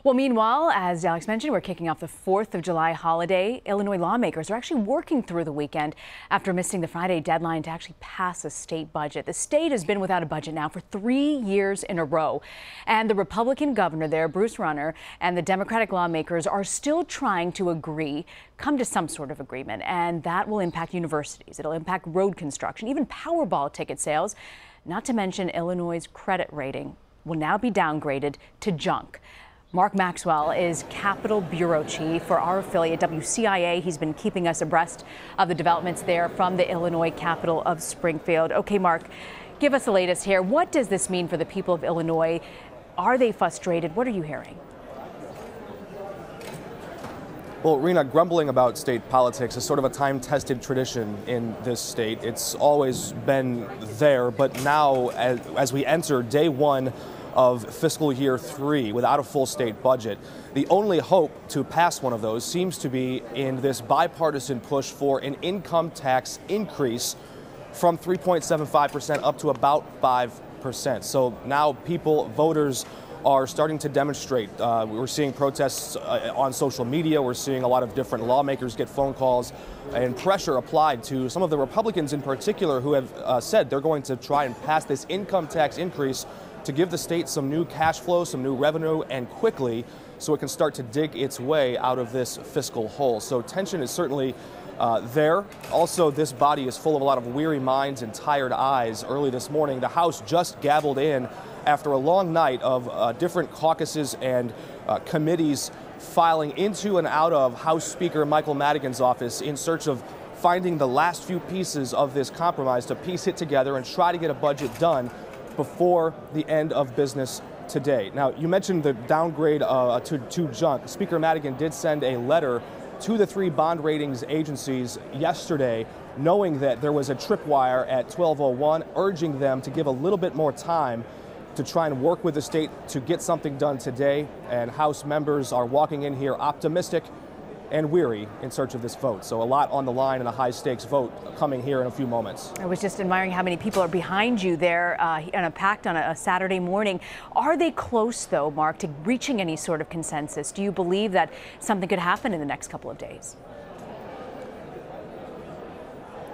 Well, meanwhile, as Alex mentioned, we're kicking off the 4th of July holiday. Illinois lawmakers are actually working through the weekend after missing the Friday deadline to actually pass a state budget. The state has been without a budget now for 3 years in a row. And the Republican governor there, Bruce Rauner, and the Democratic lawmakers are still trying to come to some sort of agreement. And that will impact universities. It'll impact road construction, even Powerball ticket sales, not to mention Illinois' credit rating will now be downgraded to junk. Mark Maxwell is Capitol Bureau Chief for our affiliate WCIA. He's been keeping us abreast of the developments there from the Illinois capital of Springfield. Okay, Mark, give us the latest here. What does this mean for the people of Illinois? Are they frustrated? What are you hearing? Well, Rena, grumbling about state politics is sort of a time-tested tradition in this state. It's always been there, but now as we enter day one of fiscal year 3 without a full state budget, the only hope to pass one of those seems to be in this bipartisan push for an income tax increase from 3.75% up to about 5%. So now voters are starting to demonstrate. We're seeing protests on social media. We're seeing a lot of different lawmakers get phone calls and pressure applied to some of the Republicans in particular who have said they're going to try and pass this income tax increase to give the state some new cash flow, some new revenue, and quickly, so it can start to dig its way out of this fiscal hole. So tension is certainly there. Also, this body is full of a lot of weary minds and tired eyes. Early this morning, the House just gavelled in after a long night of different caucuses and committees filing into and out of House Speaker Michael Madigan's office in search of finding the last few pieces of this compromise to piece it together and try to get a budget done before the end of business today. Now, you mentioned the downgrade to junk. Speaker Madigan did send a letter to the 3 bond ratings agencies yesterday, knowing that there was a tripwire at 12:01, urging them to give a little bit more time to try and work with the state to get something done today. And House members are walking in here optimistic and weary in search of this vote. So a lot on the line and a high-stakes vote coming here in a few moments. I was just admiring how many people are behind you there packed on a Saturday morning. Are they close, though, Mark, to reaching any sort of consensus? Do you believe that something could happen in the next couple of days?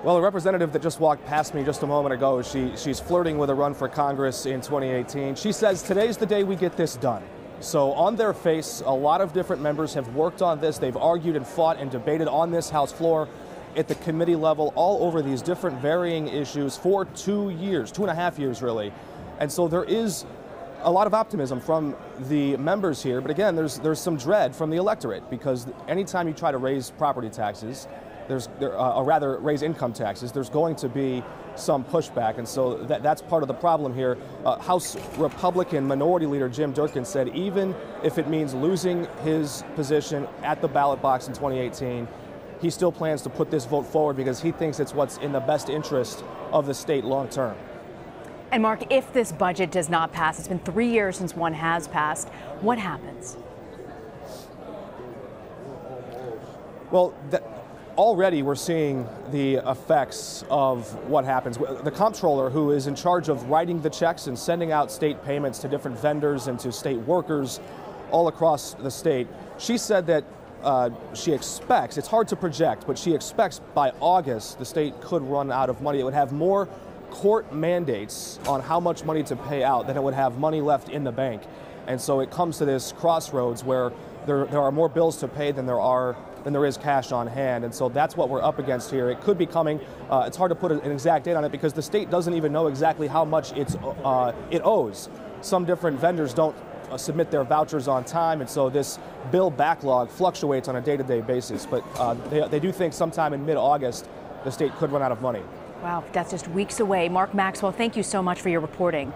Well, the representative that just walked past me just a moment ago, she's flirting with a run for Congress in 2018. She says today's the day we get this done. So on their face, a lot of different members have worked on this. They've argued and fought and debated on this House floor at the committee level all over these different varying issues for 2 years, 2.5 years really. And so there is a lot of optimism from the members here. But again, there's some dread from the electorate, because anytime you try to raise property taxes, or rather raise income taxes, there's going to be some pushback, and so that's part of the problem here. House Republican Minority Leader Jim Durkin said even if it means losing his position at the ballot box in 2018, he still plans to put this vote forward because he thinks it's what's in the best interest of the state long term. And Mark, if this budget does not pass, it's been 3 years since one has passed, what happens? Well, already we're seeing the effects of what happens. The comptroller, who is in charge of writing the checks and sending out state payments to different vendors and to state workers all across the state, she said that she expects, it's hard to project, but she expects by August the state could run out of money. It would have more court mandates on how much money to pay out than it would have money left in the bank. And so it comes to this crossroads where there are more bills to pay than there is cash on hand. And so that's what we're up against here. It could be coming. It's hard to put an exact date on it because the state doesn't even know exactly how much it owes. Some different vendors don't submit their vouchers on time, and so this bill backlog fluctuates on a day-to-day basis. But they do think sometime in mid-August the state could run out of money. Wow, that's just weeks away. Mark Maxwell, thank you so much for your reporting.